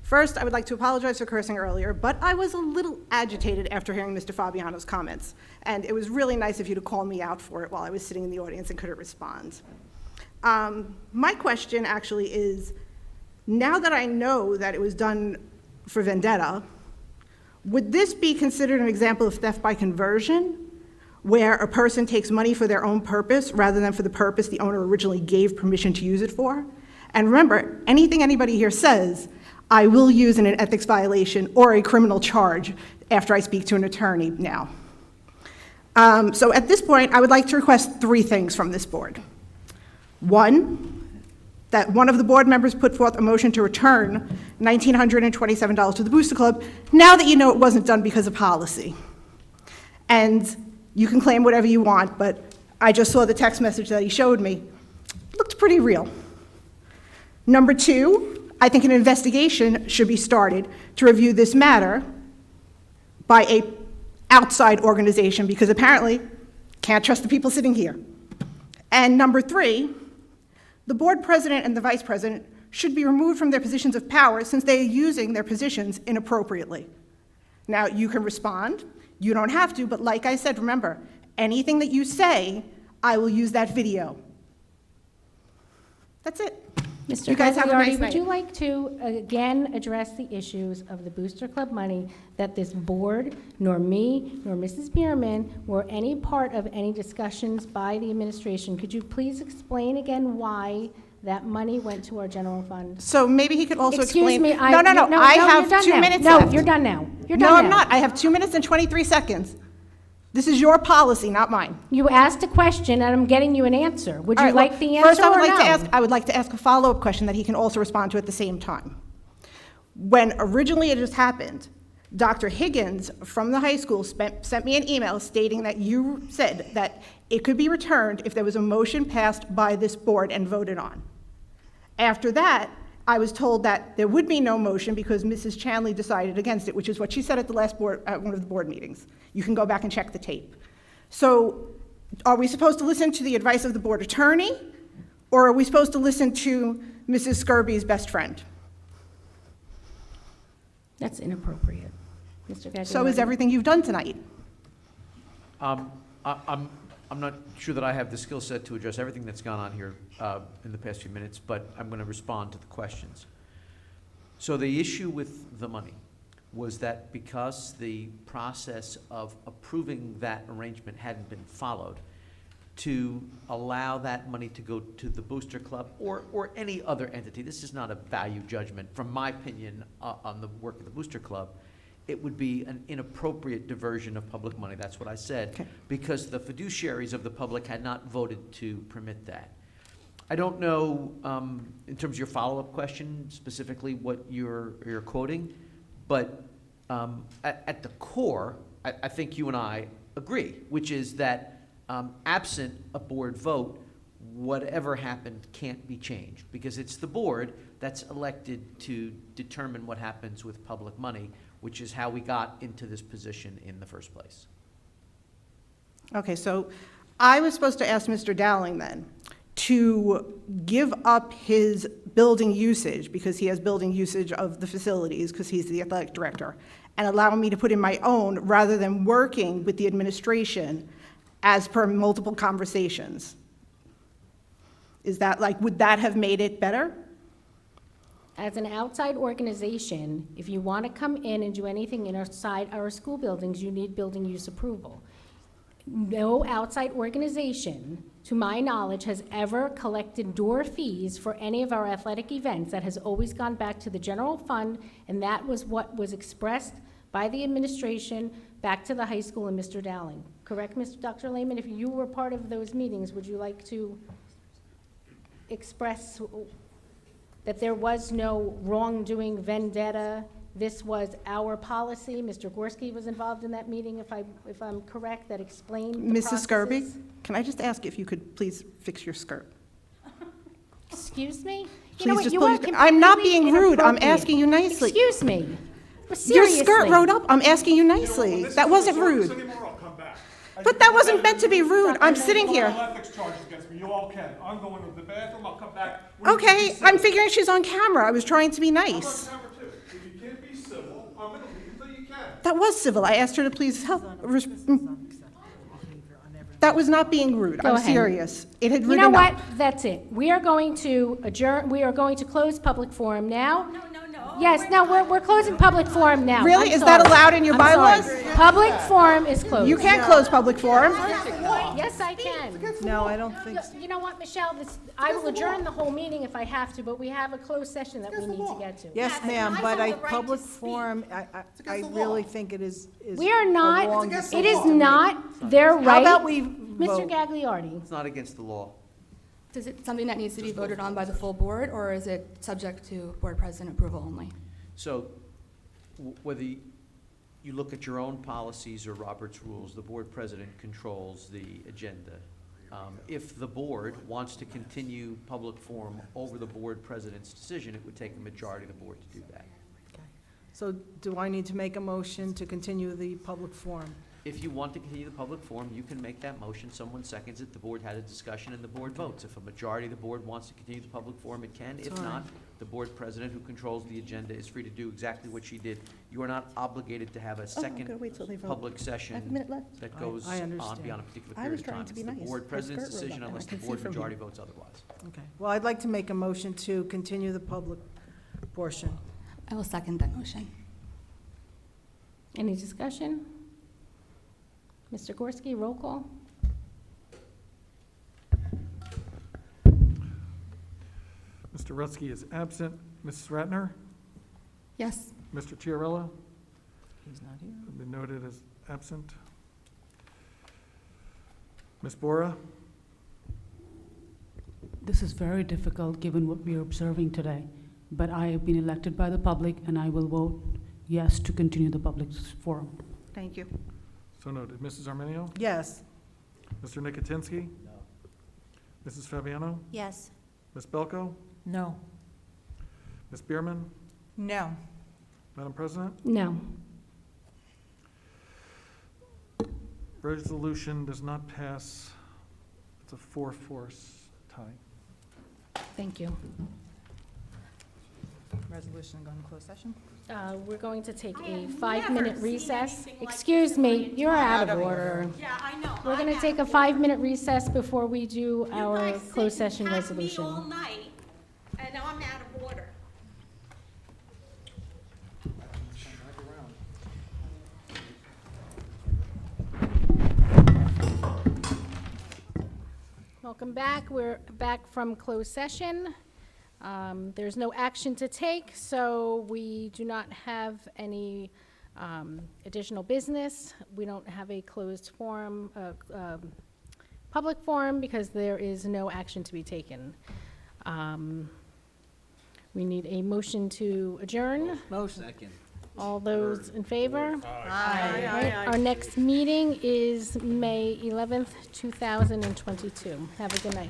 First, I would like to apologize for cursing earlier, but I was a little agitated after hearing Mr. Fabiano's comments, and it was really nice of you to call me out for it while I was sitting in the audience and couldn't respond. My question actually is, now that I know that it was done for vendetta, would this be considered an example of theft by conversion, where a person takes money for their own purpose rather than for the purpose the owner originally gave permission to use it for? And remember, anything anybody here says, I will use in an ethics violation or a criminal charge after I speak to an attorney now. So at this point, I would like to request 3 things from this board. 1, that one of the board members put forth a motion to return $1,927 to the Booster Club, now that you know it wasn't done because of policy. And you can claim whatever you want, but I just saw the text message that he showed me. It looked pretty real. Number 2, I think an investigation should be started to review this matter by an outside organization, because apparently can't trust the people sitting here. And number 3, the board president and the vice president should be removed from their positions of power since they are using their positions inappropriately. Now, you can respond, you don't have to, but like I said, remember, anything that you say, I will use that video. That's it. Mr. You guys have a nice Gagliardi, night. would you like to again address the issues of the Booster Club money that this board, nor me, nor Mrs. Bierman, were any part of any discussions by the administration? Could you please explain again why that money went to our general fund? So maybe he could also Excuse explain. me, No, I have 2 minutes left. No, you're done now. You're No, done I'm now. not. I have 2 minutes and 23 seconds. This is your policy, not mine. You asked a question, and I'm getting you an answer. Would All you right, like well, the answer first I would or like no? to ask, I would like to ask a follow-up question that he can also respond to at the same time. When originally it just happened, Dr. Higgins from the high school sent me an email stating that you said that it could be returned if there was a motion passed by this board and voted on. After that, I was told that there would be no motion because Mrs. Chanley decided against it, which is what she said at the last board, at one of the board meetings. You can go back and check the tape. So are we supposed to listen to the advice of the board attorney, or are we supposed to listen to Mrs. Skurbe's best friend? That's inappropriate. Mr. Gagliardi. So is everything you've done tonight. I'm not sure that I have the skill set to address everything that's gone on here in the past few minutes, but I'm going to respond to the questions. So the issue with the money was that because the process of approving that arrangement hadn't been followed, to allow that money to go to the Booster Club or any other entity, this is not a value judgment, from my opinion, on the work of the Booster Club, it would be an inappropriate diversion of public money. That's what I said, Okay. because the fiduciaries of the public had not voted to permit that. I don't know, in terms of your follow-up question, specifically what you're quoting, but at the core, I think you and I agree, which is that absent a board vote, whatever happened can't be changed, because it's the board that's elected to determine what happens with public money, which is how we got into this position in the first place. Okay, so I was supposed to ask Mr. Dowling then to give up his building usage, because he has building usage of the facilities, because he's the athletic director, and allow me to put in my own rather than working with the administration as per multiple conversations. Is that like, would that have made it better? As an outside organization, if you want to come in and do anything inside our school buildings, you need building use approval. No outside organization, to my knowledge, has ever collected door fees for any of our athletic events. That has always gone back to the general fund, and that was what was expressed by the administration back to the high school and Mr. Dowling. Correct, Dr. Lehman? If you were part of those meetings, would you like to express that there was no wrongdoing, vendetta? This was our policy. Mr. Gorski was involved in that meeting, if I'm correct, that explained the Mrs. Skurbe, processes. can I just ask if you could please fix your skirt? Excuse me? Please You know what, just you pull are your- I'm not completely being rude. I'm inappropriate. asking you nicely. Excuse me. Your Seriously. skirt rode up. I'm asking you nicely. That wasn't rude. But that wasn't meant to be rude. I'm sitting here. Ethics charges against me. You all can. I'm going to the bathroom. I'll come back. Okay, I'm figuring she's on camera. I was trying to be I'm nice. on camera too. Did I'm gonna leave until you can. That was civil. I asked her to please help. That was not being rude. Go I'm ahead. serious. It had You ridden know what? up. That's it. We are going to adjourn, we are going to close public forum now. No. Yes, no, we're closing public forum now. Really? I'm Is that sorry. allowed in your I'm sorry. bylaws? Public forum is closed. You can't close public forum. Yes, I can. No, I don't think so. You know what, Michelle, I will adjourn the whole meeting if I have to, but we have a closed session that we need to get to. Yes, ma'am, I but have a the right to public speak. forum, I really think it is We are not, belongs it to is law. not their right. How about we Mr. vote? Gagliardi, It's not against the law. Is it something that needs to be voted on by the full board, or is it subject to board president approval only? So whether you look at your own policies or Robert's rules, the board president controls the agenda. If the board wants to continue public forum over the board president's decision, it would take a majority of the board to do that. So do I need to make a motion to continue the public forum? If you want to continue the public forum, you can make that motion, someone seconds it, the board had a discussion, and the board votes. If a majority of the board wants to continue the public forum, it can. If Fine. not, the board president, who controls the agenda, is free to do exactly what she did. You are not obligated to have a Oh, I'm second gonna wait till they vote. public I have a session minute left. that I- goes I on understand. beyond a particular I period was of time. trying to be It's the nice. board Her president's skirt rolled decision up, and unless I the can see board from majority here. votes otherwise. Okay, well, I'd like to make a motion to continue the public portion. I will second that motion. any discussion? Mr. Gorski, roll call. Mr. Rutsky is absent. Mrs. Ratner? Yes. Mr. Chiarella? He's not here. Have been noted as absent. Ms. Bora? This is very difficult, given what we are observing today, but I have been elected by the public, and I will vote yes to continue the public forum. Thank you. So noted. Mrs. Arminio? Yes. Mr. Nicotinsky? No. Mrs. Fabiano? Yes. Ms. Belko? No. Ms. Bierman? No. Madam President? No. Resolution does not pass. It's a 4-4 tie. Thank you. Resolution going to closed session? We're going to take I a have 5-minute never seen recess. anything like Excuse this in my me, you're out of entire- order. Yeah, I know. We're going to take a 5-minute recess before we do our closed session resolution. You guys sit and pack me all night, and now I'm out of order. Welcome back. We're back from closed session. There's no action to take, so we do not have any additional business. We don't have a closed forum, public forum, because there is no action to be taken. We need a motion to adjourn. Motion. All those in favor? Aye. Right, our next meeting is May 11th, 2022. Have a good night.